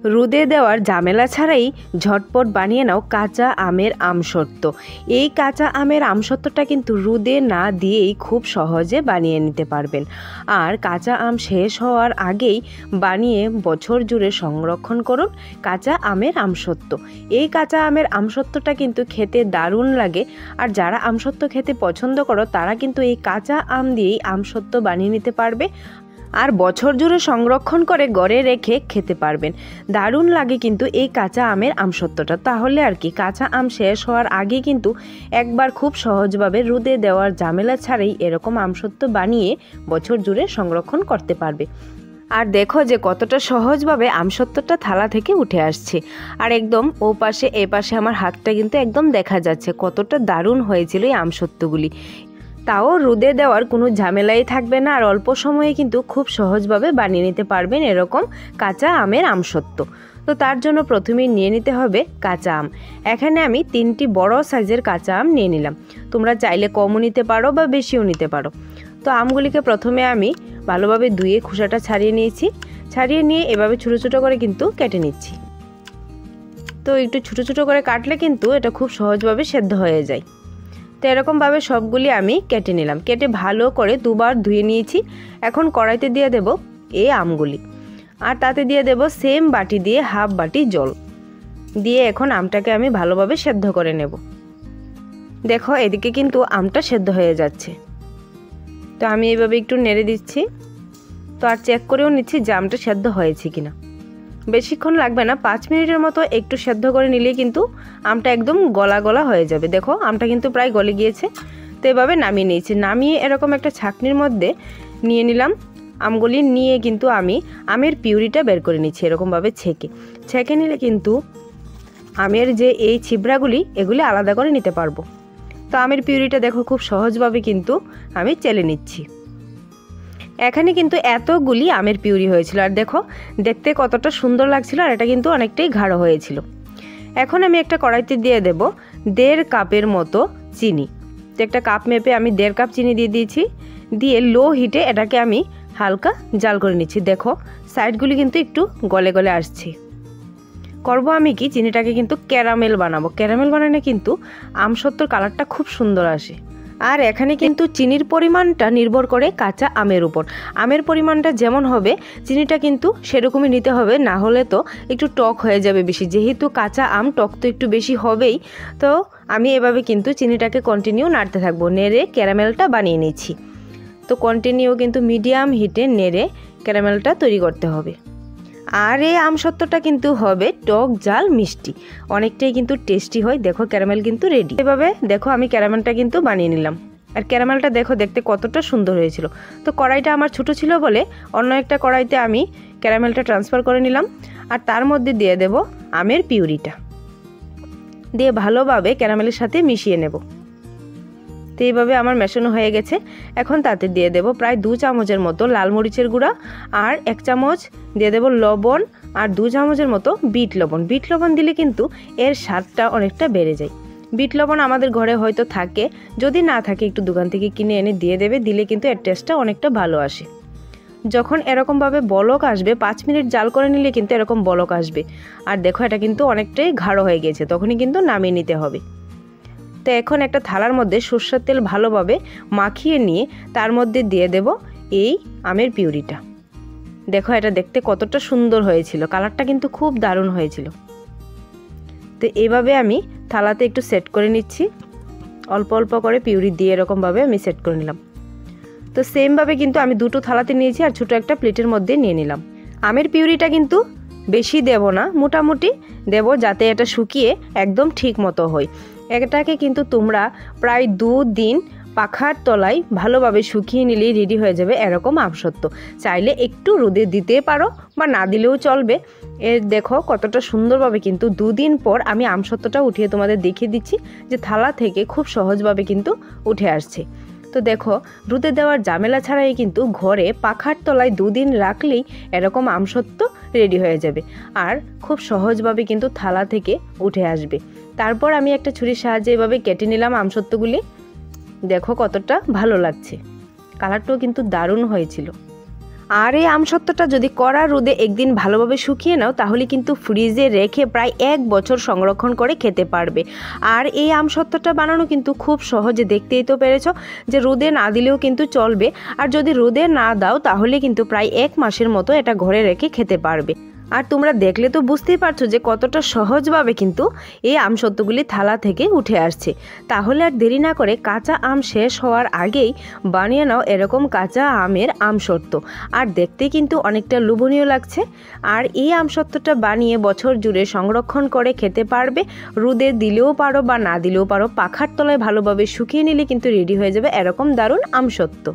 রোদে দেওয়ার ঝামেলা ছাড়াই ঝটপট বানিয়ে নাও কাঁচা আমের আমসত্ত্ব। এই কাঁচা আমের আমসত্ত্বটা কিন্তু রোদে না দিয়েই খুব সহজে বানিয়ে নিতে পারবেন। আর কাঁচা আম শেষ হওয়ার আগেই বানিয়ে বছর জুড়ে সংরক্ষণ করুন কাঁচা আমের আমসত্ত্ব। এই কাঁচা আমের আমসত্ত্বটা কিন্তু খেতে দারুণ লাগে। আর যারা আমসত্ত্ব খেতে পছন্দ করো তারা কিন্তু এই কাঁচা আম দিয়েই আমসত্ত্ব বানিয়ে নিতে পারবে আর বছর জুড়ে সংরক্ষণ করে ঘরে রেখে খেতে পারবেন। দারুণ লাগে কিন্তু এই কাঁচা আমের আমসত্ত্বটা। তাহলে আর কি, কাঁচা আম শেষ হওয়ার আগে কিন্তু একবার খুব সহজভাবে রোদে দেওয়ার ঝামেলা ছাড়াই এরকম আমসত্ত্ব বানিয়ে বছর জুড়ে সংরক্ষণ করতে পারবে। আর দেখো যে কতটা সহজভাবে আমসত্ত্বটা থালা থেকে উঠে আসছে। আর একদম ও পাশে এ পাশে আমার হাতটা কিন্তু একদম দেখা যাচ্ছে কতটা দারুণ হয়েছিল এই আমসত্ত্বগুলি। তাও রোদে দেওয়ার কোনো ঝামেলাই থাকবে না আর অল্প সময়ে কিন্তু খুব সহজভাবে বানিয়ে নিতে পারবেন এরকম কাঁচা আমের আমসত্ত্ব। তো তার জন্য প্রথমেই নিয়ে নিতে হবে কাঁচা আম। এখানে আমি 3টি বড় সাইজের কাঁচা আম নিয়ে নিলাম। তোমরা চাইলে কমও নিতে পারো বা বেশিও নিতে পারো। তো আমগুলিকে প্রথমে আমি ভালোভাবে ধুয়ে খোসাটা ছাড়িয়ে নিয়েছি। ছাড়িয়ে নিয়ে এভাবে ছোটো ছোটো করে কিন্তু কেটে নিচ্ছি। তো একটু ছোটো ছোটো করে কাটলে কিন্তু এটা খুব সহজভাবে সেদ্ধ হয়ে যায়। তো এরকমভাবে সবগুলি আমি কেটে নিলাম। কেটে ভালো করে দুবার ধুয়ে নিয়েছি। এখন কড়াইতে দিয়ে দেব এই আমগুলি আর তাতে দিয়ে দেব সেম বাটি দিয়ে হাফ বাটি জল দিয়ে এখন আমটাকে আমি ভালোভাবে সেদ্ধ করে নেব। দেখো এদিকে কিন্তু আমটা সেদ্ধ হয়ে যাচ্ছে। তো আমি এইভাবে একটু নেড়ে দিচ্ছি। তো আর চেক করেও নিচ্ছি যে আমটা সেদ্ধ হয়েছে কিনা। বেশিক্ষণ লাগবে না, 5 মিনিটের মতো একটু সেদ্ধ করে নিলেই কিন্তু আমটা একদম গলা গলা হয়ে যাবে। দেখো আমটা কিন্তু প্রায় গলে গিয়েছে। তো এভাবে নামিয়ে নিয়েছি। নামিয়ে এরকম একটা ছাঁকনির মধ্যে নিয়ে নিলাম আমগুলি। নিয়ে কিন্তু আমি আমের পিউরিটা বের করে নিচ্ছি এরকমভাবে ছেঁকে নিলে কিন্তু আমের যে এই ছিবড়াগুলি এগুলি আলাদা করে নিতে পারবো। তো আমের পিউরিটা দেখো খুব সহজভাবে কিন্তু আমি চেলে নিচ্ছি। এখানে কিন্তু এতগুলি আমের পিউরি হয়েছিল আর দেখো দেখতে কতটা সুন্দর লাগছিল আর এটা কিন্তু অনেকটাই গাঢ় হয়েছিল। এখন আমি একটা কড়াইতে দিয়ে দেব 1.5 কাপের মতো চিনি। তো একটা কাপ মেপে আমি 1.5 কাপ চিনি দিয়ে দিয়েছি। দিয়ে লো হিটে এটাকে আমি হালকা জাল করে নিচ্ছি। দেখো সাইডগুলি কিন্তু একটু গলে গলে আসছে। করব আমি কি, চিনিটাকে কিন্তু ক্যারামেল বানাবো। ক্যারামেল বানালে কিন্তু আমসত্ত্বর কালারটা খুব সুন্দর আসে। আর এখানে কিন্তু চিনির পরিমাণটা নির্ভর করে কাঁচা আমের উপর। আমের পরিমাণটা যেমন হবে চিনিটা কিন্তু সেরকমই নিতে হবে, না হলে তো একটু টক হয়ে যাবে বেশি। যেহেতু কাঁচা আম টক তো একটু বেশি হবেই। তো আমি এভাবে কিন্তু চিনিটাকে কন্টিনিউ নাড়তে থাকবো। নেড়ে ক্যারামেলটা বানিয়ে নিচ্ছি। তো কন্টিনিউ কিন্তু মিডিয়াম হিটে নেড়ে ক্যারামেলটা তৈরি করতে হবে। আর এই আমসত্ত্বটা কিন্তু হবে টক ঝাল মিষ্টি, অনেকটাই কিন্তু টেস্টি হয়। দেখো ক্যারামেল কিন্তু রেডি। এভাবে দেখো আমি ক্যারামেলটা কিন্তু বানিয়ে নিলাম। আর ক্যারামেলটা দেখো দেখতে কতটা সুন্দর হয়েছিল। তো কড়াইটা আমার ছোট ছিল বলে অন্য একটা কড়াইতে আমি ক্যারামেলটা ট্রান্সফার করে নিলাম। আর তার মধ্যে দিয়ে দেব আমের পিউরিটা, দিয়ে ভালোভাবে ক্যারামেলের সাথে মিশিয়ে নেব। তো এইভাবে আমার মেশানো হয়ে গেছে। এখন তাতে দিয়ে দেব প্রায় 2 চামচের মতো লাল মরিচের গুঁড়া আর 1 চামচ দিয়ে দেব লবণ আর 2 চামচের মতো বিট লবণ। বিট লবণ দিলে কিন্তু এর স্বাদটা অনেকটা বেড়ে যায়। বিট লবণ আমাদের ঘরে হয়তো থাকে, যদি না থাকে একটু দোকান থেকে কিনে এনে দিয়ে দেবে, দিলে কিন্তু এর টেস্টটা অনেকটা ভালো আসে। যখন এরকমভাবে বলক আসবে 5 মিনিট জাল করে নিলে কিন্তু এরকম বলক আসবে। আর দেখো এটা কিন্তু অনেকটাই গাঢ় হয়ে গেছে, তখনই কিন্তু নামিয়ে নিতে হবে। তো এখন একটা থালার মধ্যে সরষের তেল ভালোভাবে মাখিয়ে নিয়ে তার মধ্যে দিয়ে দেব এই আমের পিউরিটা। দেখো এটা দেখতে কতটা সুন্দর হয়েছিল, কালারটা কিন্তু খুব দারুণ হয়েছিল। তো এইভাবে আমি থালাতে একটু সেট করে নিচ্ছি। অল্প অল্প করে পিউরি দিয়ে এরকমভাবে আমি সেট করে নিলাম। তো সেমভাবে কিন্তু আমি 2টো থালাতে নিয়েছি আর ছোটো একটা প্লেটের মধ্যে নিয়ে নিলাম। আমের পিউরিটা কিন্তু বেশি দেব না, মোটামুটি দেব যাতে এটা শুকিয়ে একদম ঠিক মতো হয়। এটাকে কিন্তু তোমরা প্রায় 2 দিন পাখার তলায় ভালোভাবে শুকিয়ে নিলেই রেডি হয়ে যাবে এরকম আমসত্ত্ব। চাইলে একটু রোদে দিতে পারো বা না দিলেও চলবে। এর দেখো কতটা সুন্দরভাবে কিন্তু 2 দিন পর আমি আমসত্ত্বটা উঠিয়ে তোমাদের দেখিয়ে দিচ্ছি যে থালা থেকে খুব সহজভাবে কিন্তু উঠে আসছে। তো দেখো রোদে দেওয়ার ঝামেলা ছাড়াই কিন্তু ঘরে পাখার তলায় 2 দিন রাখলেই এরকম আমসত্ত্ব রেডি হয়ে যাবে আর খুব সহজভাবে কিন্তু থালা থেকে উঠে আসবে। তারপর আমি একটা ছুরির সাহায্যে এভাবে কেটে নিলাম আমসত্ত্বগুলি। দেখো কতটা ভালো লাগছে, কালারটাও কিন্তু দারুণ হয়েছিল। আর এই আমসত্ত্বটা যদি কড়া রোদে একদিন ভালোভাবে শুকিয়ে নাও তাহলে কিন্তু ফ্রিজে রেখে প্রায় 1 বছর সংরক্ষণ করে খেতে পারবে। আর এই আমসত্ত্বটা বানানো কিন্তু খুব সহজে, দেখতেই তো পেরেছ যে রোদে না দিলেও কিন্তু চলবে। আর যদি রোদে না দাও তাহলে কিন্তু প্রায় 1 মাসের মতো এটা ঘরে রেখে খেতে পারবে। আর তোমরা দেখলে তো বুঝতেই পারছো যে কতটা সহজভাবে কিন্তু এই আমসত্ত্বগুলি থালা থেকে উঠে আসছে। তাহলে আর দেরি না করে কাঁচা আম শেষ হওয়ার আগেই বানিয়ে নাও এরকম কাঁচা আমের আমসত্ত্ব। আর দেখতে কিন্তু অনেকটা লোভনীয় লাগছে। আর এই আমসত্ত্বটা বানিয়ে বছর জুড়ে সংরক্ষণ করে খেতে পারবে। রোদে দিলেও পারো বা না দিলেও পারো, পাখার তলায় ভালোভাবে শুকিয়ে নিলে কিন্তু রেডি হয়ে যাবে এরকম দারুণ আমসত্ত্ব।